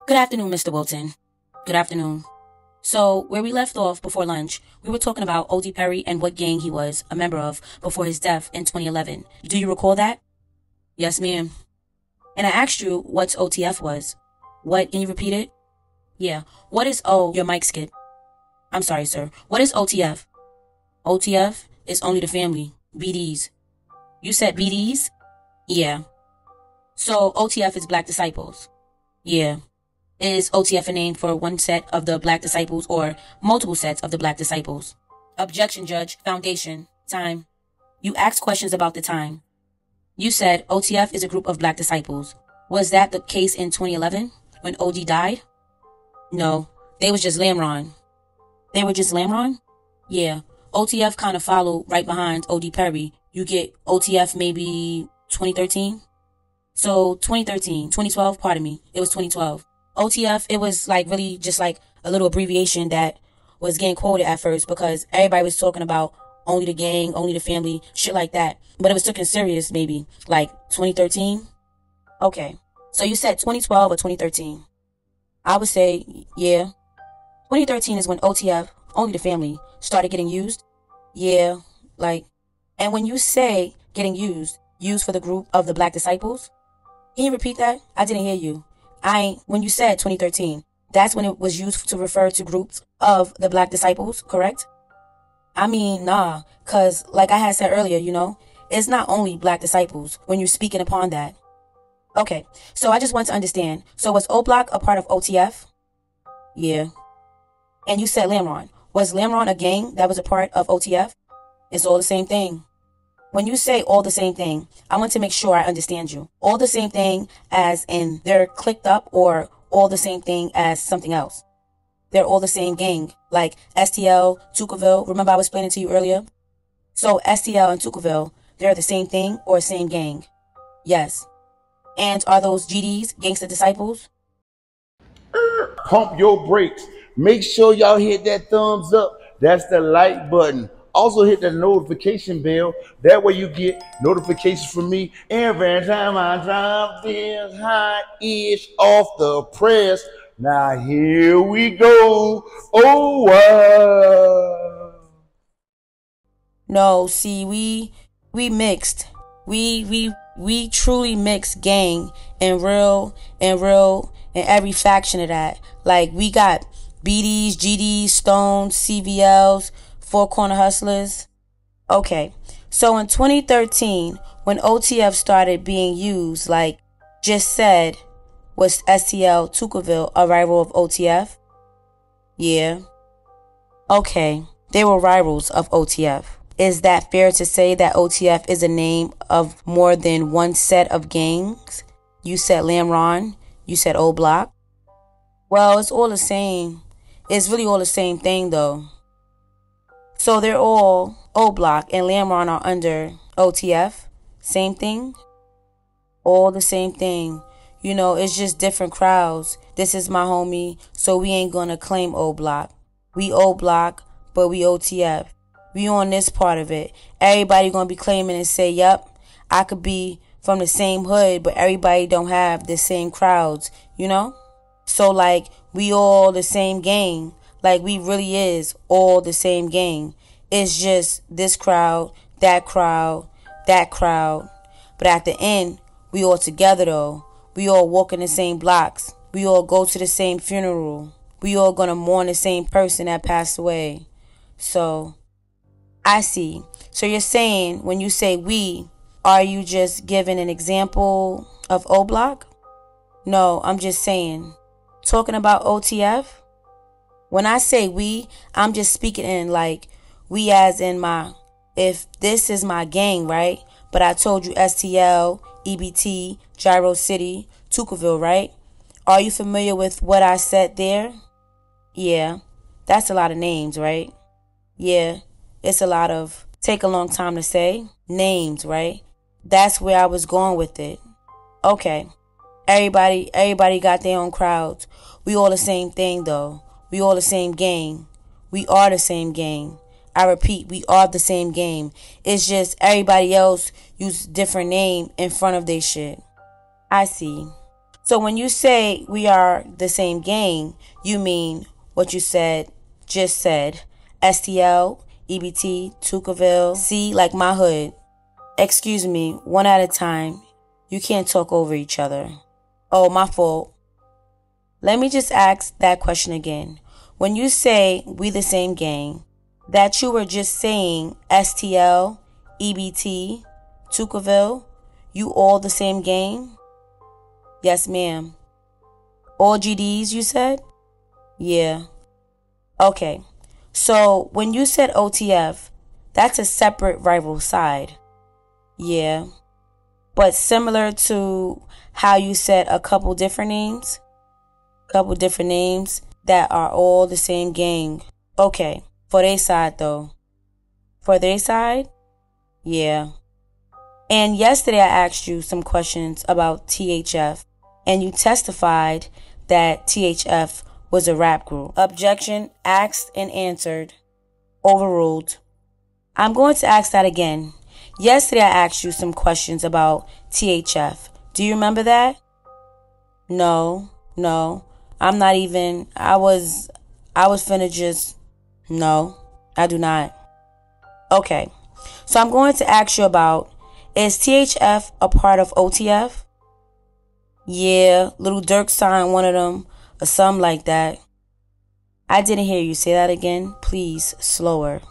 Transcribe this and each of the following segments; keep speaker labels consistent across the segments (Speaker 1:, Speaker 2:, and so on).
Speaker 1: Good afternoon, Mr. Wilton. Good afternoon. So, where we left off before lunch, we were talking about O.D. Perry and what gang he was a member of before his death in 2011. Do you recall that? Yes, ma'am. And I asked you what OTF was. What? Can you repeat it? Yeah. What is O? Your mic skip. I'm sorry, sir. What is OTF? OTF is only the family. BDs. You said BDs? Yeah. So, OTF is Black Disciples. Yeah. Is OTF a name for one set of the Black Disciples or multiple sets of the Black Disciples? Objection, Judge. Foundation. Time. You asked questions about the time. You said OTF is a group of Black Disciples. Was that the case in 2011 when OD died? No. They was just Lamron. They were just Lamron? Yeah. OTF kind of followed right behind OD Perry. You get OTF maybe 2013? So 2012, pardon me. It was 2012. OTF, it was like really just like a little abbreviation that was getting quoted at first because everybody was talking about only the gang, only the family, shit like that. But it was taken serious maybe like 2013. Okay. So you said 2012 or 2013? I would say, yeah. 2013 is when OTF, only the family, started getting used. Yeah, like, and when you say getting used for the group of the Black Disciples, can you repeat that? I didn't hear you. When you said 2013, that's when it was used to refer to groups of the Black Disciples, correct? I mean, nah, cause like I had said earlier, it's not only Black Disciples when you're speaking upon that. Okay, so I just want to understand. So was oblock a part of OTF? Yeah. And you said Lamron. Was Lamron a gang that was a part of OTF? It's all the same thing. When you say all the same thing, I want to make sure I understand you. All the same thing as in they're clicked up or all the same thing as something else? They're all the same gang, like STL, Tuckerville. Remember I was explaining to you earlier? So STL and Tuckerville, they're the same thing or same gang? Yes. And are those GDs, Gangsta Disciples?
Speaker 2: Pump your brakes. Make sure y'all hit that thumbs up. That's the like button. Also hit the notification bell. That way you get notifications from me every time I drop this hot-ish off the press. Now here we go. Oh, wow.
Speaker 1: No, see, we mixed. We truly mixed gang and real and every faction of that. Like we got BDs, GDs, Stones, CVLs, Four Corner Hustlers. Okay, so in 2013, when OTF started being used, like just said, was STL Tuckerville a rival of OTF? Yeah. Okay, they were rivals of OTF. Is that fair to say that OTF is a name of more than one set of gangs? You said Lamron, you said oblock. Well, it's all the same. It's really all the same thing though. So they're all oblock and Lamron are under OTF. Same thing? All the same thing. It's just different crowds. This is my homie, so we ain't gonna claim oblock. We oblock, but we OTF. We on this part of it. Everybody gonna be claiming and say, yup, I could be from the same hood, but everybody don't have the same crowds, So like, we all the same gang. Like, we really is all the same gang. It's just this crowd, that crowd, that crowd. But at the end, we all together, though. We all walk in the same blocks. We all go to the same funeral. We all gonna mourn the same person that passed away. So, I see. So you're saying, when you say we, are you just giving an example of oblock? No, I'm just saying. Talking about OTF? When I say we, I'm just speaking in like we as in if this is my gang, right? But I told you STL, EBT, Gyro City, Tuckerville, right? Are you familiar with what I said there? Yeah, that's a lot of names, right? Yeah, it's a lot of, take a long time to say, names, right? That's where I was going with it. Okay, everybody got their own crowds. We all the same thing though. We all the same gang. We are the same gang. I repeat, we are the same game. It's just everybody else use different name in front of their shit. I see. So when you say we are the same gang, you mean what you just said. STL, EBT, Tucaville, C like my hood. Excuse me, one at a time. You can't talk over each other. Oh, my fault. Let me just ask that question again. When you say we the same gang, that you were just saying STL, EBT, Tucaville, you all the same gang? Yes, ma'am. All GDs, you said? Yeah. Okay. So, when you said OTF, that's a separate rival side. Yeah. But similar to how you said a couple different names that are all the same gang. Okay. For their side, though. For their side? Yeah. And yesterday I asked you some questions about THF, and you testified that THF was a rap group. Objection, asked and answered. Overruled. I'm going to ask that again. Yesterday I asked you some questions about THF. Do you remember that? No. I'm not even, I was finna just, no, I do not. Okay. So I'm going to ask you about, is THF a part of OTF? Yeah, Little Dirk signed one of them or something like that. I didn't hear you. Say that again, please, slower.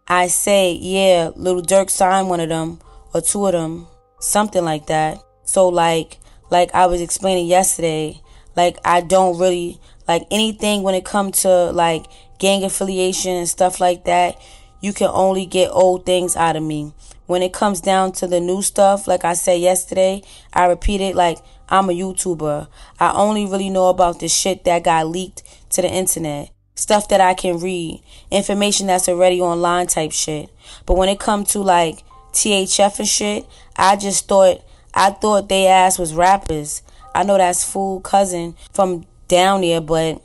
Speaker 1: I say, yeah, Little Dirk signed one of them or two of them, something like that. So like I was explaining yesterday, like I don't really like anything when it comes to like gang affiliation and stuff like that. You can only get old things out of me. When it comes down to the new stuff, like I said yesterday, I repeated, like I'm a YouTuber. I only really know about the shit that got leaked to the internet. Stuff that I can read. Information that's already online type shit. But when it comes to like THF and shit, I thought they ass was rappers. I know that's Fool Cousin from down there, but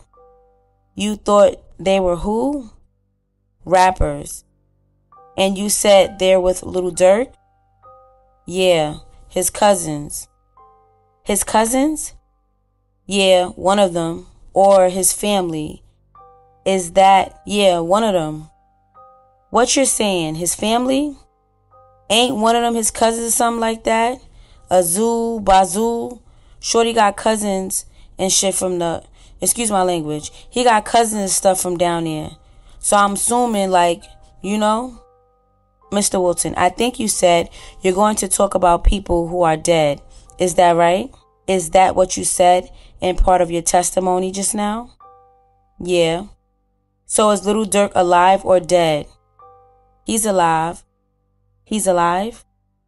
Speaker 1: you thought they were who? Rappers. And you said they're with Little Dirk? Yeah, his cousins. His cousins? Yeah, one of them. Or his family. Is that, yeah, one of them. What you're saying, his family? Ain't one of them his cousins or something like that? Azul, Bazoo. Shorty got cousins and shit from the, excuse my language. He got cousins and stuff from down there. So I'm assuming like, you know? Mr. Wilton, I think you said you're going to talk about people who are dead. Is that right? Is that what you said in part of your testimony just now? Yeah. So is Little Dirk alive or dead? He's alive. He's alive?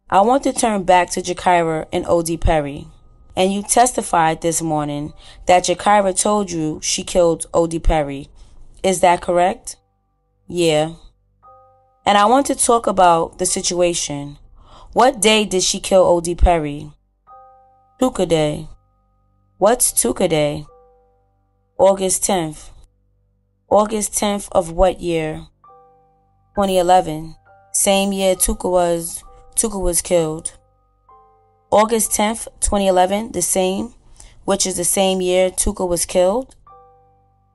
Speaker 1: I want to turn back to Jakira and O.D. Perry. And you testified this morning that Jakira told you she killed O.D. Perry. Is that correct? Yeah. And I want to talk about the situation. What day did she kill O.D. Perry? Tuka Day. What's Tuka Day? August 10th. August 10th of what year? 2011. Same year Tuka was killed. August 10th, 2011, the same, which is the same year Tuka was killed?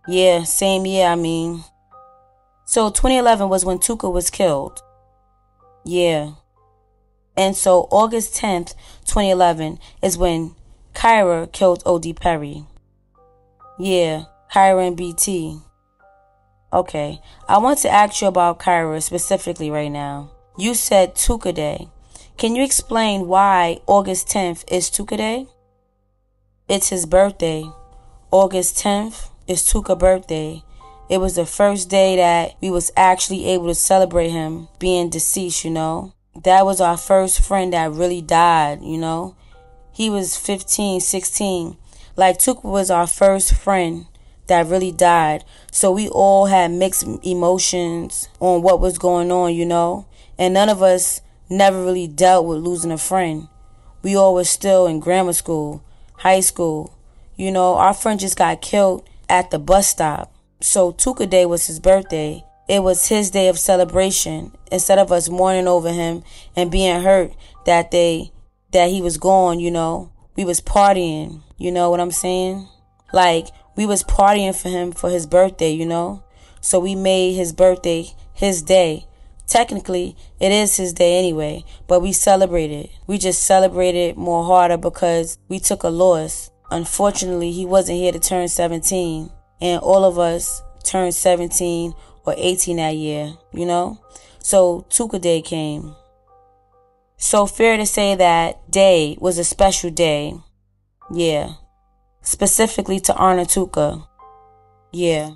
Speaker 1: Yeah, same year, I mean. So 2011 was when Tuka was killed. Yeah. And so August 10th, 2011 is when Kyra killed O.D. Perry. Yeah, Kyra and BT. Okay, I want to ask you about Kyra specifically right now. You said Tuka Day. Can you explain why August 10th is Tuka Day? It's his birthday. August 10th is Tuka's birthday. It was the first day that we was actually able to celebrate him being deceased, you know. That was our first friend that really died, you know. He was 15, 16. Like, Tuka was our first friend that really died. So we all had mixed emotions on what was going on, you know. And none of us never really dealt with losing a friend. We all were still in grammar school, high school. You know, our friend just got killed at the bus stop. So Tuka Day was his birthday. It was his day of celebration. Instead of us mourning over him and being hurt that he was gone, you know, we was partying. You know what I'm saying? Like, we was partying for him for his birthday, you know? So we made his birthday his day. Technically, it is his day anyway, but we celebrated. We just celebrated more harder because we took a loss. Unfortunately, he wasn't here to turn 17, and all of us turned 17 or 18 that year, you know? So Tuka Day came. So fair to say that day was a special day. Yeah. Specifically to honor Tuka. Yeah.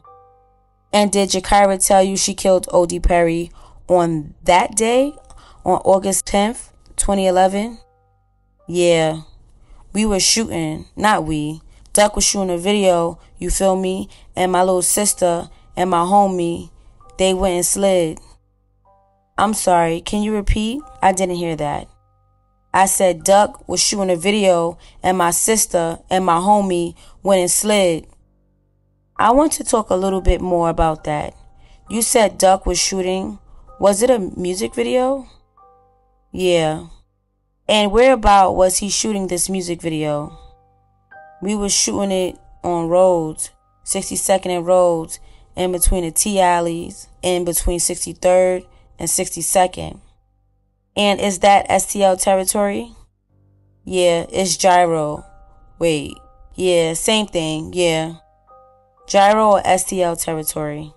Speaker 1: And did Jakira tell you she killed O.D. Perry on that day? On August 10th, 2011? Yeah. We were shooting. Not we. Duck was shooting a video, you feel me? And my little sister and my homie, they went and slid. I'm sorry, can you repeat? I didn't hear that. I said Duck was shooting a video and my sister and my homie went and slid. I want to talk a little bit more about that. You said Duck was shooting. Was it a music video? Yeah. And whereabout was he shooting this music video? We was shooting it on roads, 62nd and Roads, in between the T alleys, in between 63rd and 62nd. And is that STL territory? Yeah, it's gyro. Wait, yeah, same thing, yeah. Gyro or STL territory.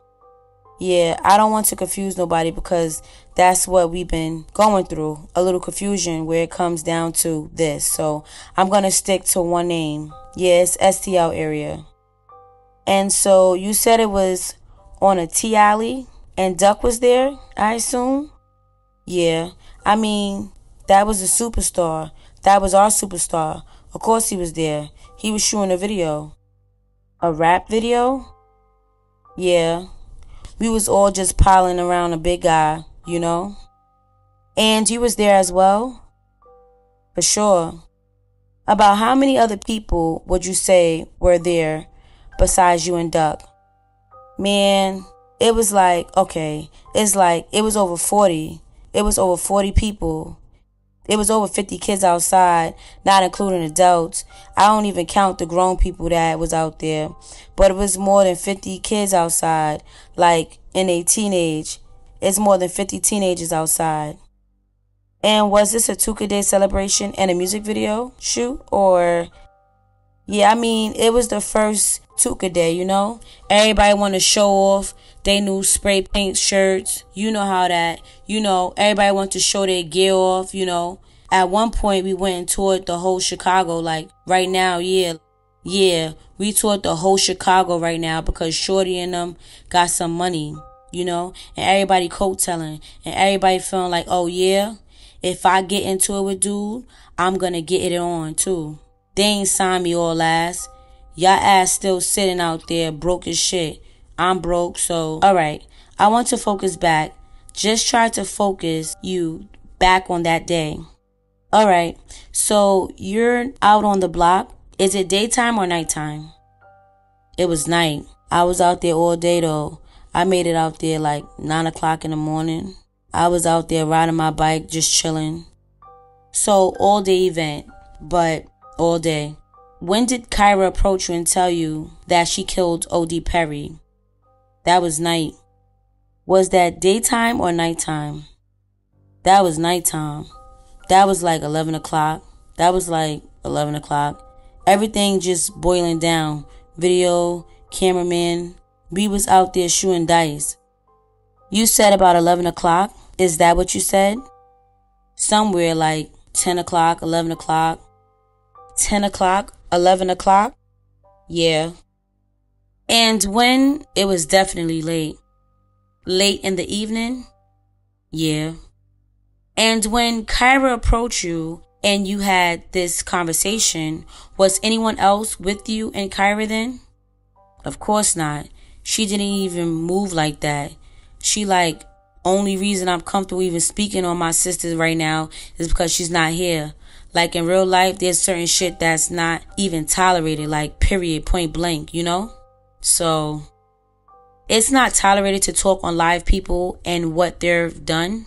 Speaker 1: Yeah, I don't want to confuse nobody because that's what we've been going through. A little confusion where it comes down to this. So I'm going to stick to one name. Yeah, it's STL area. And so you said it was on a T alley and Duck was there, I assume? Yeah, I mean, that was a superstar. That was our superstar. Of course he was there. He was shooting a video. A rap video? Yeah. We was all just piling around a big guy, you know? And you was there as well? For sure. About how many other people would you say were there besides you and Duck? Man, it was like, okay, it's like, it was over 40. It was over 40 people. It was over 50 kids outside, not including adults. I don't even count the grown people that was out there. But it was more than 50 kids outside, like in a teenage. It's more than 50 teenagers outside. And was this a Tuka Day celebration and a music video shoot? Or, yeah, I mean, it was the first Tuka Day, you know? Everybody want to show off they new spray paint shirts. You know how that, you know, everybody want to show their gear off, you know. At one point, we went and toured the whole Chicago. Like, right now, yeah, we toured the whole Chicago right now because Shorty and them got some money, you know. And everybody coat-telling. And everybody feeling like, oh, yeah, if I get into it with dude, I'm going to get it on, too. They ain't signed me all ass. Y'all ass still sitting out there broke as shit. I'm broke, so... Alright, I want to focus back. Just try to focus you back on that day. Alright, so you're out on the block. Is it daytime or nighttime? It was night. I was out there all day, though. I made it out there like 9 o'clock in the morning. I was out there riding my bike, just chilling. So, all day event, but all day. When did Kyra approach you and tell you that she killed O.D. Perry? That was night. Was that daytime or nighttime? That was nighttime. That was like 11 o'clock. That was like 11 o'clock. Everything just boiling down. Video, cameraman. We was out there shooting dice. You said about 11 o'clock. Is that what you said? Somewhere like 10 o'clock, 11 o'clock. 10 o'clock, 11 o'clock? Yeah. And when? It was definitely late. Late in the evening? Yeah. And when Kyra approached you and you had this conversation, was anyone else with you and Kyra then? Of course not. She didn't even move like that. She like, only reason I'm comfortable even speaking on my sister right now is because she's not here. Like in real life, there's certain shit that's not even tolerated, like period, point blank, you know? So, it's not tolerated to talk on live people and what they've done.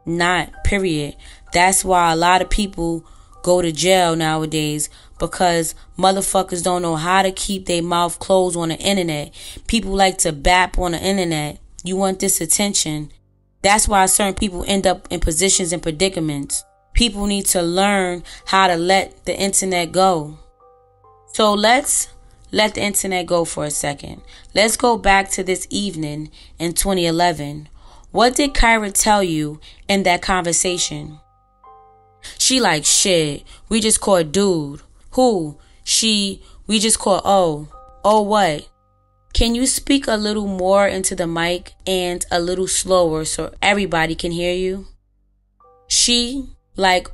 Speaker 1: Not, period. That's why a lot of people go to jail nowadays because motherfuckers don't know how to keep their mouth closed on the internet. People like to bap on the internet. You want this attention. That's why certain people end up in positions and predicaments. People need to learn how to let the internet go. So let's let the internet go for a second. Let's go back to this evening in 2011. What did Kyra tell you in that conversation? She like, shit, we just caught dude. Who? We just caught O. Oh what? Can you speak a little more into the mic and a little slower so everybody can hear you? She, like,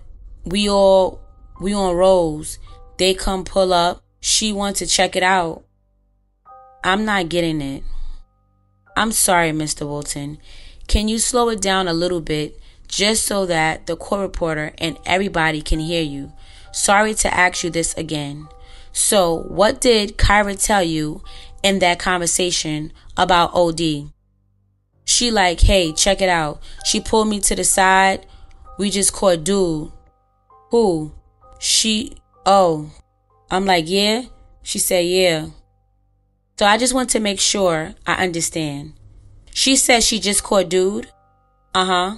Speaker 1: we on rolls. They come pull up. She wants to check it out. I'm not getting it. I'm sorry, Mr. Wilton. Can you slow it down a little bit just so that the court reporter and everybody can hear you? Sorry to ask you this again. So, what did Kyra tell you in that conversation about OD? She like, hey, check it out. She pulled me to the side. We just caught dude. Who? Oh. I'm like, yeah? She said, yeah. So I just want to make sure I understand. She said she just caught dude? Uh-huh.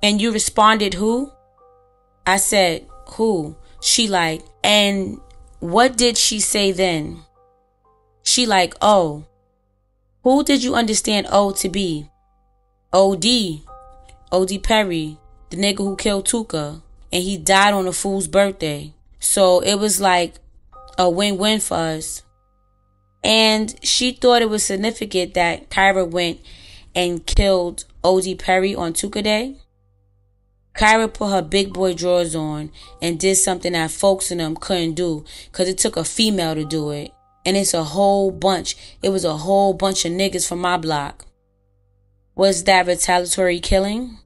Speaker 1: And you responded who? I said, who? She like, and what did she say then? She like, oh. Who did you understand O to be? OD. OD Perry. The nigga who killed Tuka. And he died on a fool's birthday. So it was like a win-win for us. And she thought it was significant that Kyra went and killed OD Perry on Tuka Day. Kyra put her big boy drawers on and did something that folks in them couldn't do because it took a female to do it. And it's a whole bunch. It was a whole bunch of niggas from my block. Was that retaliatory killing?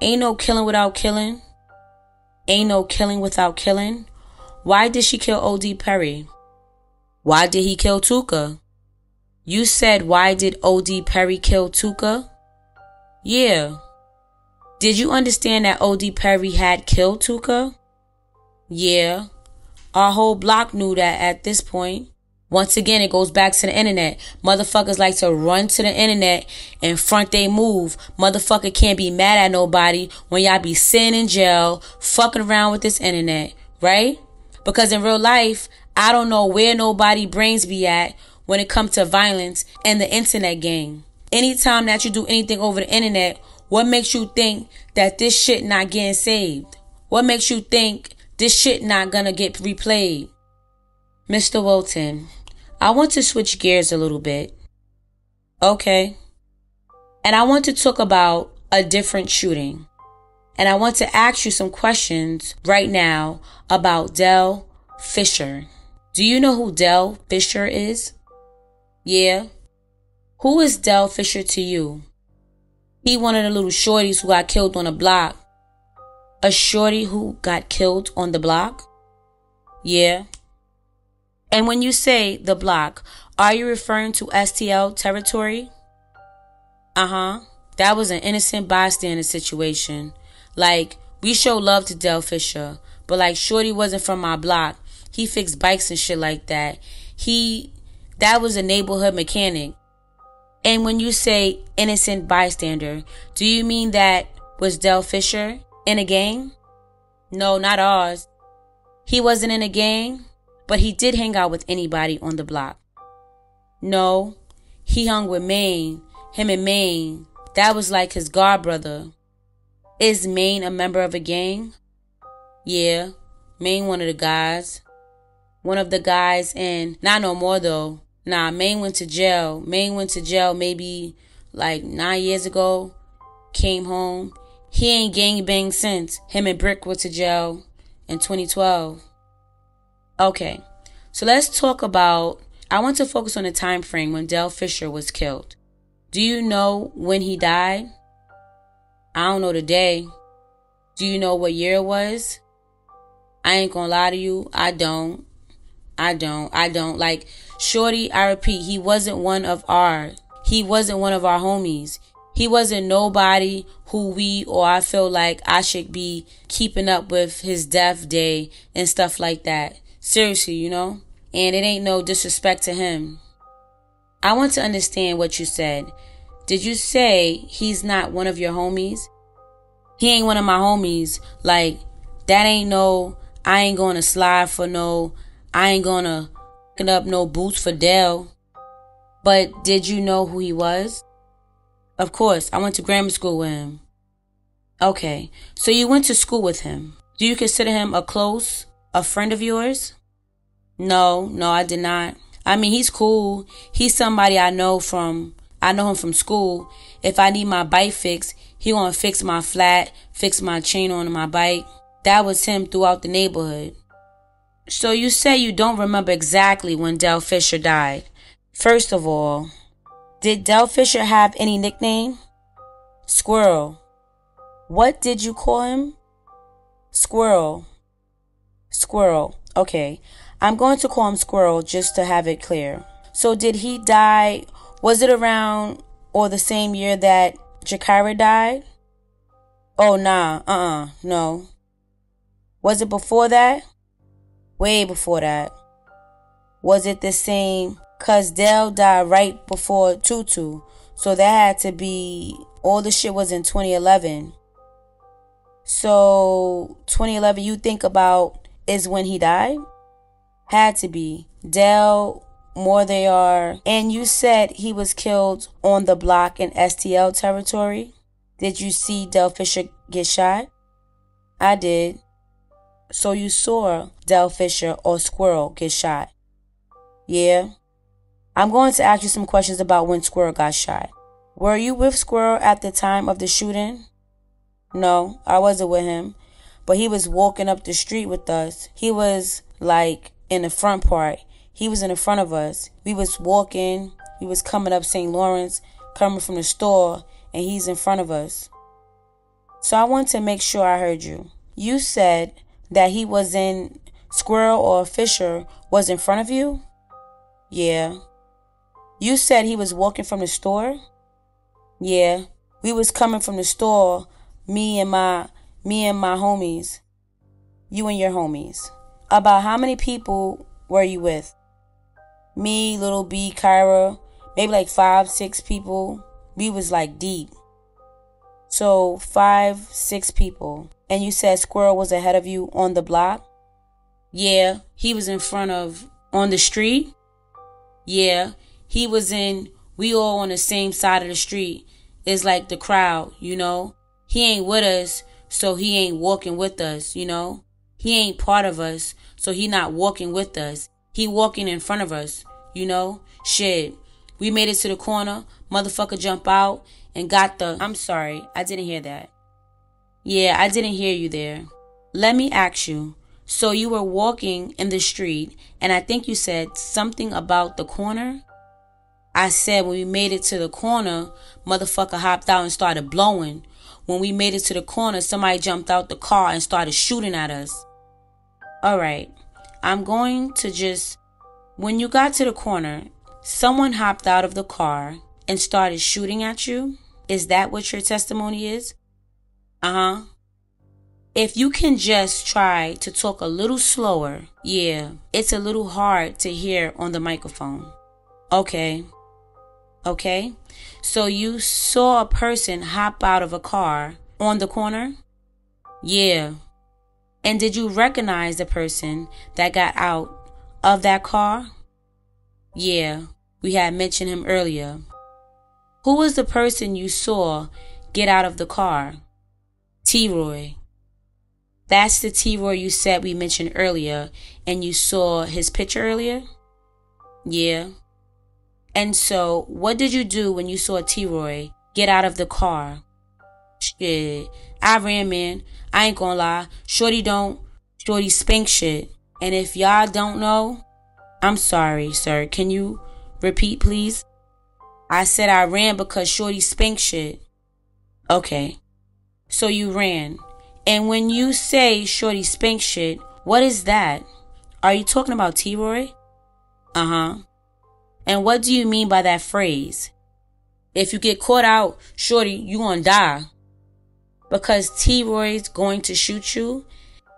Speaker 1: Ain't no killing without killing. Ain't no killing without killing. Why did she kill OD Perry? Why did he kill Tuka? You said, why did OD Perry kill Tuka? Yeah. Did you understand that OD Perry had killed Tuka? Yeah. Our whole block knew that at this point. Once again, it goes back to the internet. Motherfuckers like to run to the internet and front they move. Motherfucker can't be mad at nobody when y'all be sitting in jail, fucking around with this internet, right? Because in real life, I don't know where nobody brains be at when it comes to violence and the internet game. Anytime that you do anything over the internet, what makes you think that this shit not getting saved? What makes you think this shit not gonna get replayed? Mr. Wilton, I want to switch gears a little bit. Okay. And I want to talk about a different shooting. And I want to ask you some questions right now about Del Fisher. Do you know who Del Fisher is? Yeah. Who is Del Fisher to you? He one of the little shorties who got killed on the block. A shorty who got killed on the block? Yeah. And when you say the block, are you referring to STL territory? Uh-huh. That was an innocent bystander situation. Like, we show love to Del Fisher, but like, shorty wasn't from my block. He fixed bikes and shit like that. That was a neighborhood mechanic. And when you say innocent bystander, do you mean that was Del Fisher in a gang? No, not ours. He wasn't in a gang, but he did hang out with anybody on the block. No, he hung with Maine. Him and Maine. That was like his god brother. Is Maine a member of a gang? Yeah, Maine one of the guys. One of the guys, and not no more though. Nah, Maine went to jail. Maine went to jail maybe like 9 years ago. Came home. He ain't gangbanged since. Him and Brick went to jail in 2012. Okay, so let's talk about, I want to focus on the time frame when Del Fisher was killed. Do you know when he died? I don't know the day. Do you know what year it was? I ain't gonna lie to you. I don't. Like, shorty, I repeat, he wasn't one of our homies. He wasn't nobody who I feel like I should be keeping up with his death day and stuff like that. Seriously, you know? And it ain't no disrespect to him. I want to understand what you said. Did you say he's not one of your homies? He ain't one of my homies. Like, that ain't no, I ain't gonna slide for no, I ain't gonna pick up no boots for Dell. But did you know who he was? Of course, I went to grammar school with him. Okay, so you went to school with him. Do you consider him a friend of yours? No, I did not. I mean, he's cool. He's somebody I know him from school. If I need my bike fixed, he gonna fix my flat, fix my chain on my bike. That was him throughout the neighborhood. So you say you don't remember exactly when Del Fisher died. First of all, did Del Fisher have any nickname? Squirrel. What did you call him? Squirrel. Okay. I'm going to call him Squirrel just to have it clear. So did he die, was it around or the same year that Jakira died? Oh, nah, no. Was it before that? Way before that. Was it the same? Cause Del died right before Tutu. So that had to be, all the shit was in 2011. So 2011 you think about is when he died? Had to be. Del, more they are. And you said he was killed on the block in STL territory. Did you see Del Fisher get shot? I did. So you saw Del Fisher or Squirrel get shot? Yeah. I'm going to ask you some questions about when Squirrel got shot. Were you with Squirrel at the time of the shooting? No, I wasn't with him. But he was walking up the street with us. He was like in the front part. He was in the front of us. We was walking. We was coming up St. Lawrence, coming from the store, and he's in front of us. So I want to make sure I heard you. You said that he was in Squirrel or Fisher was in front of you? Yeah. You said he was walking from the store? Yeah. We was coming from the store, me and my homies. You and your homies. About how many people were you with? Me, Little B, Kyra, maybe like 5, 6 people. We was like deep. So 5, 6 people. And you said Squirrel was ahead of you on the block? Yeah. He was in front of, on the street? Yeah. He was we all on the same side of the street. It's like the crowd, you know. He ain't with us, so he ain't walking with us, you know. He ain't part of us, so he not walking with us. He walking in front of us, you know. Shit. We made it to the corner. Motherfucker jump out and got I'm sorry, I didn't hear that. Yeah, I didn't hear you there. Let me ask you. So you were walking in the street, and I think you said something about the corner? I said when we made it to the corner, motherfucker hopped out and started blowing. When we made it to the corner, somebody jumped out the car and started shooting at us. Alright, I'm going to when you got to the corner, someone hopped out of the car and started shooting at you? Is that what your testimony is? Uh-huh. If you can just try to talk a little slower, yeah, it's a little hard to hear on the microphone. Okay. So you saw a person hop out of a car on the corner? Yeah. And did you recognize the person that got out of that car? Yeah, we had mentioned him earlier. Who was the person you saw get out of the car? T-Roy. That's the T-Roy you said we mentioned earlier, and you saw his picture earlier? Yeah. And so, what did you do when you saw T-Roy get out of the car? Shit. I ran, man. I ain't gonna lie. Shorty spank shit. And if y'all don't know, I'm sorry, sir. Can you repeat, please? I said I ran because Shorty spank shit. Okay. So you ran. And when you say Shorty spank shit, what is that? Are you talking about T-Roy? Uh-huh. And what do you mean by that phrase? If you get caught out, shorty, you gonna die. Because T-Roy's going to shoot you?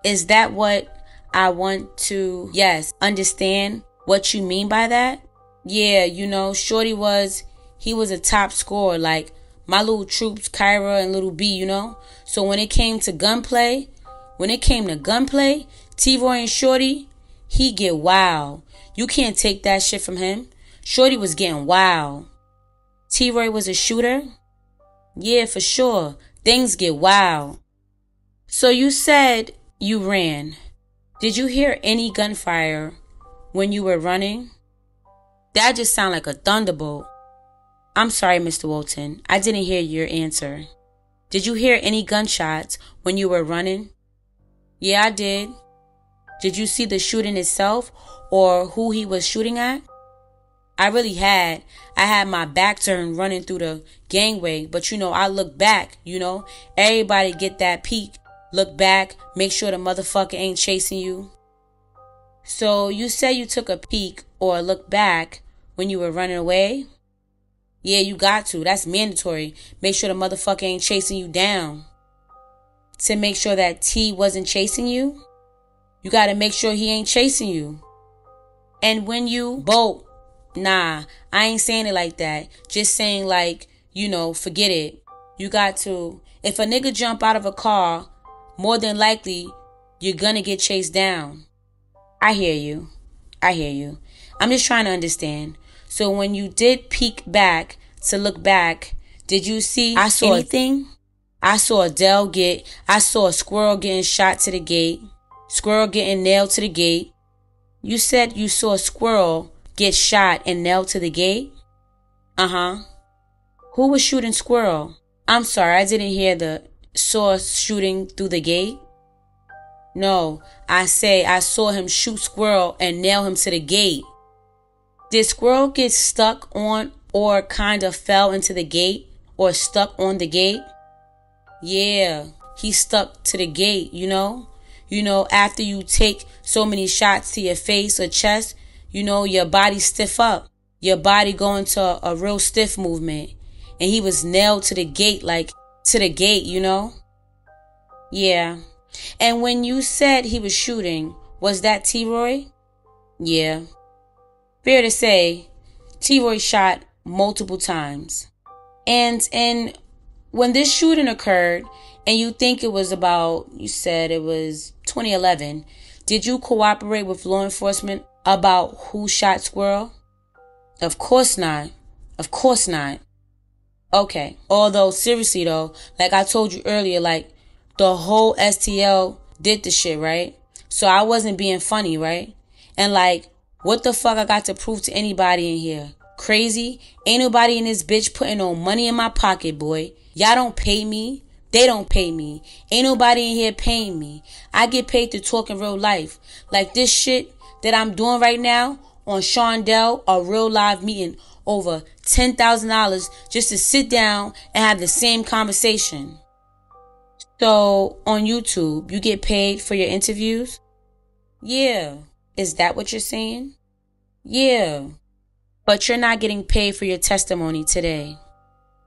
Speaker 1: Is that what I want to, yes, understand what you mean by that? Yeah, you know, shorty he was a top scorer, like my little troops, Kyra and little B, you know? So when it came to gunplay, T-Roy and shorty, he get wild. You can't take that shit from him. Shorty was getting wild. T-Roy was a shooter? Yeah, for sure. Things get wild. So you said you ran. Did you hear any gunfire when you were running? That just sounded like a thunderbolt. I'm sorry, Mr. Walton. I didn't hear your answer. Did you hear any gunshots when you were running? Yeah, I did. Did you see the shooting itself or who he was shooting at? I had my back turned running through the gangway, but you know, I look back, you know. Everybody get that peek. Look back, make sure the motherfucker ain't chasing you. So you say you took a peek or a look back when you were running away? Yeah, you got to. That's mandatory. Make sure the motherfucker ain't chasing you down. To make sure that T wasn't chasing you, you gotta make sure he ain't chasing you. And when you bolt, nah, I ain't saying it like that. Just saying like, you know, forget it. You got to, if a nigga jump out of a car, more than likely, you're gonna get chased down. I hear you. I'm just trying to understand. So when you did peek back to look back, did you see anything? I saw a squirrel getting shot to the gate. Squirrel getting nailed to the gate. You said you saw a squirrel get shot and nailed to the gate? Uh-huh. Who was shooting squirrel? I'm sorry, I didn't hear the saw shooting through the gate. No, I saw him shoot squirrel and nail him to the gate. Did squirrel get stuck on or kind of fell into the gate or stuck on the gate? Yeah, he stuck to the gate, you know? You know, after you take so many shots to your face or chest, you know, your body stiff up. Your body go into a real stiff movement. And he was nailed to the gate, you know? Yeah. And when you said he was shooting, was that T-Roy? Yeah. Fair to say, T-Roy shot multiple times. And when this shooting occurred, and you think it was you said it was 2011, did you cooperate with law enforcement about who shot Squirrel? Of course not. Okay. Although, seriously though, like I told you earlier, like, the whole STL did the shit, right? So I wasn't being funny, right? And like, what the fuck I got to prove to anybody in here? Crazy? Ain't nobody in this bitch putting no money in my pocket, boy. Y'all don't pay me. They don't pay me. Ain't nobody in here paying me. I get paid to talk in real life. Like this shit that I'm doing right now on Shondell, a real live meeting, over $10,000 just to sit down and have the same conversation. So on YouTube, you get paid for your interviews? Yeah. Is that what you're saying? Yeah. But you're not getting paid for your testimony today.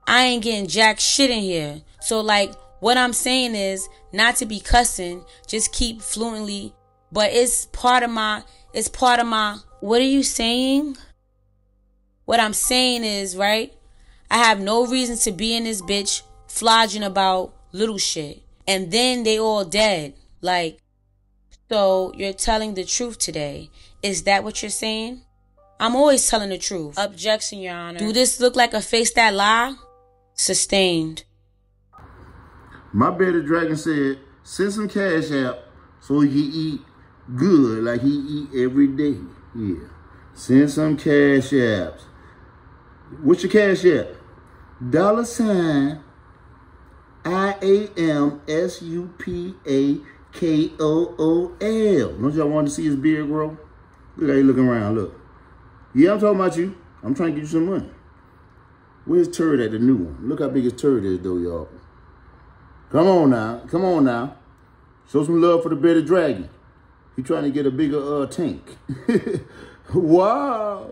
Speaker 1: I ain't getting jack shit in here. So like, what I'm saying is not to be cussing, just keep fluently, but it's part of my, what are you saying? What I'm saying is, right, I have no reason to be in this bitch flogging about little shit. And then they all dead. Like, so you're telling the truth today. Is that what you're saying? I'm always telling the truth. Objection, Your Honor. Do this look like a face that lie? Sustained.
Speaker 2: My better dragon said, send some cash out so he can eat good like he eat every day. Yeah. Send some cash apps. What's your cash app? $sign IAMSUPAKOOL. Don't y'all want to see his beard grow? Look how he looking around, look. Yeah, I'm talking about you. I'm trying to get you some money. Where's turd at the new one? Look how big his turd is though, y'all. Come on now. Show some love for the bearded dragon. He trying to get a bigger tank. Wow.